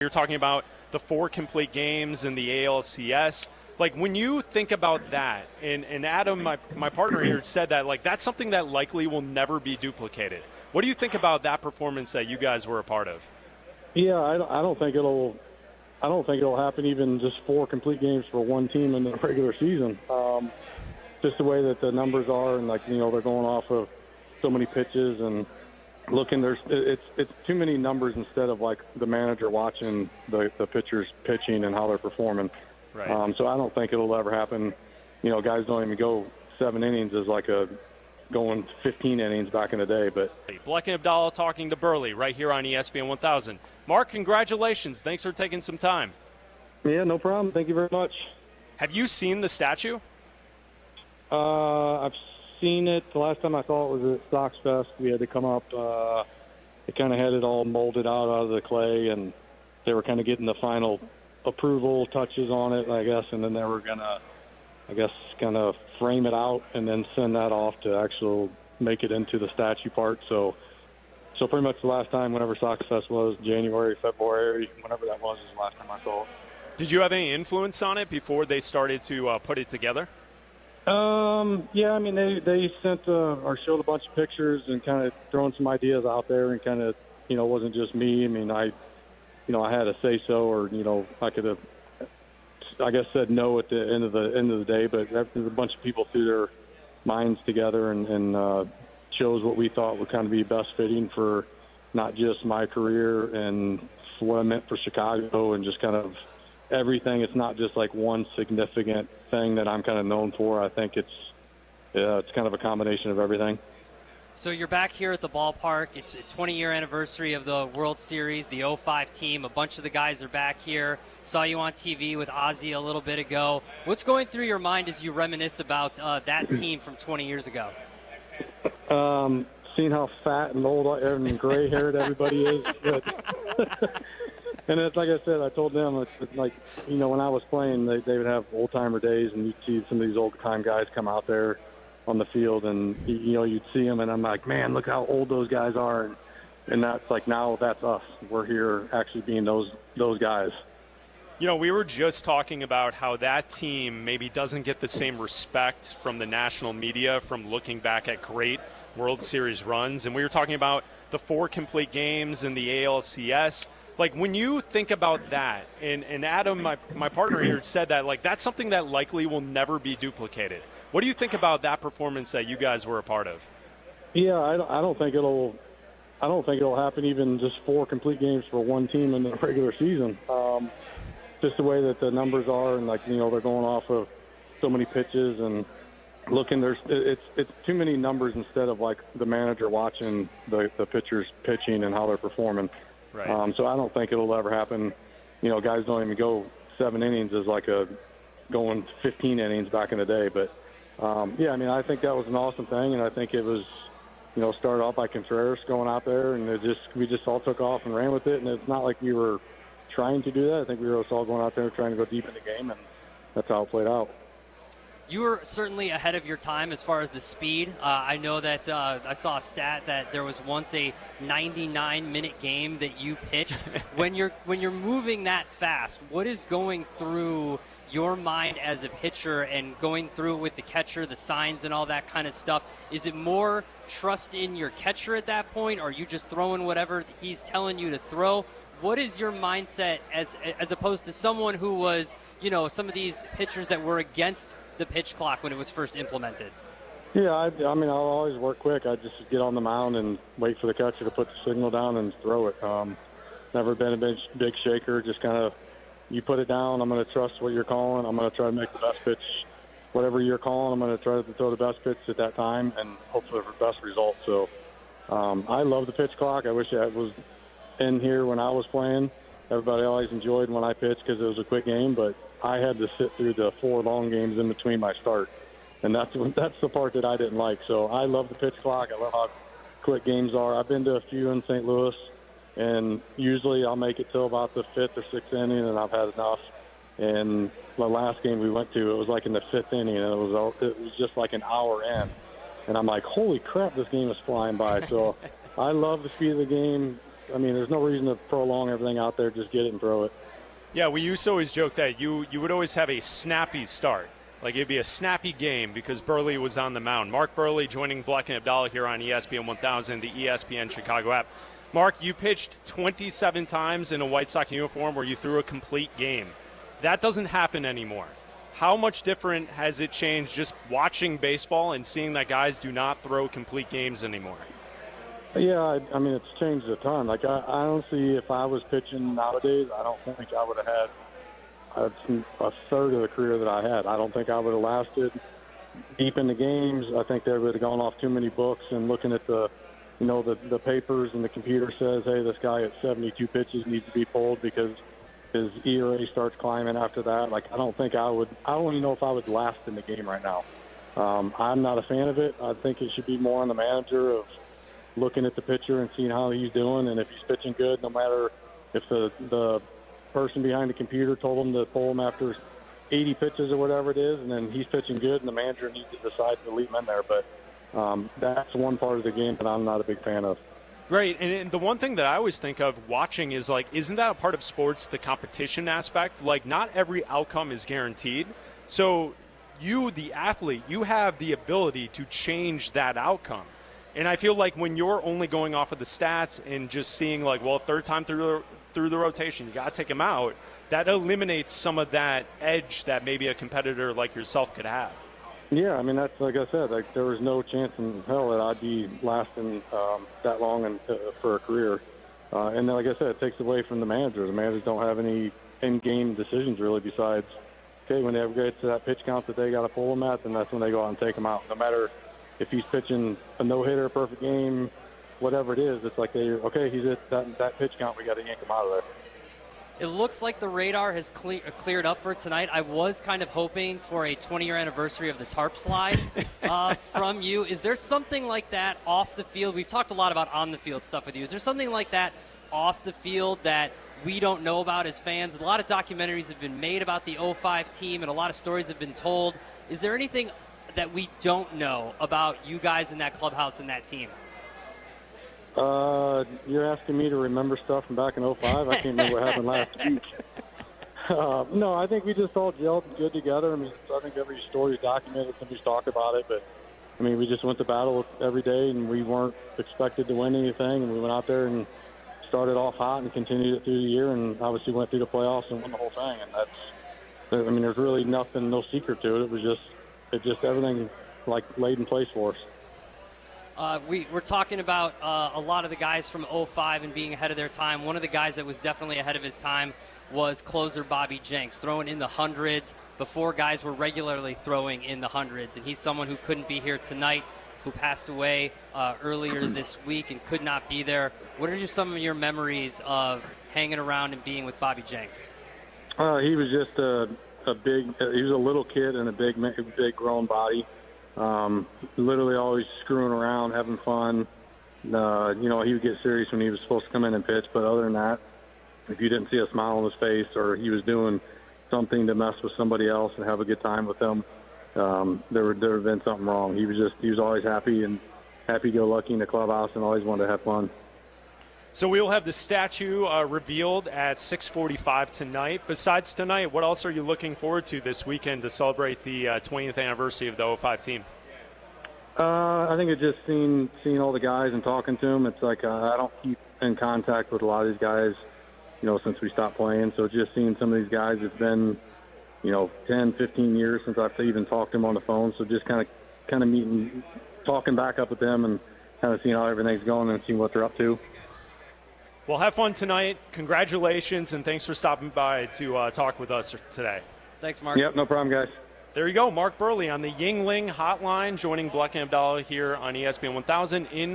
You're talking about the 4 complete games in the ALCS. Like, when you think about that, and Adam, my partner here, said that, like, that's something that likely will never be duplicated. What do you think about that performance that you guys were a part of? Yeah, I don't think it'll happen, even just 4 complete games for one team in the regular season. Just the way that the numbers are, and they're going off of so many pitches and looking. It's too many numbers instead of like the manager watching the pitchers pitching and how they're performing. Right. So I don't think it'll ever happen. Guys don't even go 7 innings as like going 15 innings back in the day. But Bleck and Abdalla talking to Buehrle right here on ESPN 1000. Mark, congratulations. Thanks for taking some time. Yeah, no problem. Thank you very much. Have you seen the statue? I've seen it. The last time I saw it was at Sox Fest. We had to come up. They kind of had it all molded out of the clay, and they were kind of getting the final approval touches on it, I guess, and then they were gonna, kind of frame it out and then send that off to actually make it into the statue part. So pretty much the last time, whenever Sox Fest was, January, February, whenever that was the last time I saw it. Did you have any influence on it before they started to put it together? Yeah, I mean, they sent or showed a bunch of pictures and kind of throwing some ideas out there, and kind of, it wasn't just me. I mean, I had a say so, or I could have, I guess, said no at the end of the day. But a bunch of people threw their minds together and chose what we thought would kind of be best fitting for not just my career and what I meant for Chicago, and just kind of everything. It's not just like one significant thing that I'm kind of known for. I think it's kind of a combination of everything. So you're back here at the ballpark. It's a 20-year anniversary of the World Series, the 05 team. A bunch of the guys are back here. Saw you on TV with Ozzy a little bit ago. What's going through your mind as you reminisce about that team from 20 years ago? Seeing how fat and old and gray-haired everybody is. And it's like I said, I told them, it's like, when I was playing, they would have old-timer days, and you'd see some of these old-time guys come out there on the field, and, you'd see them, and I'm like, man, look how old those guys are. And that's like, now that's us. We're here actually being those guys. We were just talking about how that team maybe doesn't get the same respect from the national media from looking back at great World Series runs. And we were talking about the 4 complete games in the ALCS. Like, when you think about that, and Adam, my partner here, said that, like, that's something that likely will never be duplicated. What do you think about that performance that you guys were a part of? Yeah, I don't think it'll happen, even just 4 complete games for one team in the regular season. Just the way that the numbers are, and they're going off of so many pitches and looking. It's too many numbers instead of like the manager watching the pitchers pitching and how they're performing. Right. So I don't think it'll ever happen. Guys don't even go 7 innings as like going 15 innings back in the day. But yeah, I mean, I think that was an awesome thing, and I think it was, started off by Contreras going out there, and we just all took off and ran with it. And it's not like we were trying to do that. I think we were all going out there trying to go deep in the game, and that's how it played out. You were certainly ahead of your time as far as the speed. I know that I saw a stat that there was once a 99-minute game that you pitched. When you're moving that fast, what is going through your mind as a pitcher and going through it with the catcher, the signs and all that kind of stuff? Is it more trust in your catcher at that point, or are you just throwing whatever he's telling you to throw? What is your mindset as opposed to someone who was, some of these pitchers that were against the pitch clock when it was first implemented? Yeah, I mean, I'll always work quick. I just get on the mound and wait for the catcher to put the signal down and throw it. Never been a big shaker. Just kind of, you put it down, I'm going to trust what you're calling. I'm going to try to make the best pitch. Whatever you're calling, I'm going to try to throw the best pitch at that time and hopefully for the best result. So I love the pitch clock. I wish I was in here when I was playing. Everybody always enjoyed when I pitched because it was a quick game, but I had to sit through the 4 long games in between my start, and that's the part that I didn't like. So I love the pitch clock. I love how quick games are. I've been to a few in St. Louis, and usually I'll make it till about the 5th or 6th inning, and I've had enough. And the last game we went to, it was like in the 5th inning, and it was just like an hour in, and I'm like, holy crap, this game is flying by. So I love the speed of the game. there's no reason to prolong everything out there. Just get it and throw it. Yeah, we used to always joke that you would always have a snappy start. Like, it'd be a snappy game because Buehrle was on the mound. Mark Buehrle joining Bleck and Abdalla here on ESPN 1000, the ESPN Chicago app. Mark, you pitched 27 times in a White Sox uniform where you threw a complete game. That doesn't happen anymore. How much different has it changed just watching baseball and seeing that guys do not throw complete games anymore? Yeah, it's changed a ton. Like, I honestly, if I was pitching nowadays, I don't think I would have had a third of the career that I had. I don't think I would have lasted deep in the games. I think they would have gone off too many books and looking at the papers, and the computer says, hey, this guy at 72 pitches needs to be pulled because his ERA starts climbing after that. Like, I don't even know if I would last in the game right now. I'm not a fan of it. I think it should be more on the manager of looking at the pitcher and seeing how he's doing, and if he's pitching good, no matter if the person behind the computer told him to pull him after 80 pitches or whatever it is, and then he's pitching good, and the manager needs to decide to leave him in there. But that's one part of the game that I'm not a big fan of. Right, and the one thing that I always think of watching is, like, isn't that a part of sports, the competition aspect? Like, not every outcome is guaranteed. So you, the athlete, you have the ability to change that outcome. And I feel like when you're only going off of the stats and just seeing, like, well, third time through the rotation, you got to take him out, that eliminates some of that edge that maybe a competitor like yourself could have. Yeah, that's like I said, like, there was no chance in hell that I'd be lasting that long for a career. And then, like I said, it takes away from the manager. The managers don't have any in-game decisions really besides, okay, when they get to that pitch count that they got to pull them at, then that's when they go out and take them out. No matter if he's pitching a no-hitter, a perfect game, whatever it is, it's like he's at that pitch count, we got to yank him out of there. It looks like the radar has cleared up for tonight. I was kind of hoping for a 20-year anniversary of the tarp slide from you. Is there something like that off the field? We've talked a lot about on-the-field stuff with you. Is there something like that off the field that we don't know about as fans? A lot of documentaries have been made about the 05 team, and a lot of stories have been told. Is there anything that we don't know about you guys in that clubhouse and that team? You're asking me to remember stuff from back in 05? I can't remember what happened last week. No, I think we just all gelled good together. I think every story is documented. Somebody's talked about it. But, we just went to battle every day, and we weren't expected to win anything. And we went out there and started off hot and continued it through the year, and obviously went through the playoffs and won the whole thing. And there's really no secret to it. It just everything, like, laid in place for us. We're talking about a lot of the guys from 05 and being ahead of their time. One of the guys that was definitely ahead of his time was closer Bobby Jenks, throwing in the hundreds before guys were regularly throwing in the hundreds. And he's someone who couldn't be here tonight, who passed away earlier this week and could not be there. What are just some of your memories of hanging around and being with Bobby Jenks? He was just he was a little kid in a big grown body. Literally always screwing around, having fun. He would get serious when he was supposed to come in and pitch, but other than that, if you didn't see a smile on his face or he was doing something to mess with somebody else and have a good time with them, there would have been something wrong. He was always happy and happy-go-lucky in the clubhouse and always wanted to have fun. So we will have the statue revealed at 6:45 tonight. Besides tonight, what else are you looking forward to this weekend to celebrate the 20th anniversary of the 05 team? I think it's just seeing all the guys and talking to them. It's like I don't keep in contact with a lot of these guys, since we stopped playing. So just seeing some of these guys, it's been, 10, 15 years since I've even talked to them on the phone. So just kind of meeting, talking back up with them and kind of seeing how everything's going and seeing what they're up to. Well, have fun tonight. Congratulations, and thanks for stopping by to talk with us today. Thanks, Mark. Yep, no problem, guys. There you go, Mark Buehrle on the Yingling Hotline, joining Bleck and Abdalla here on ESPN 1000 in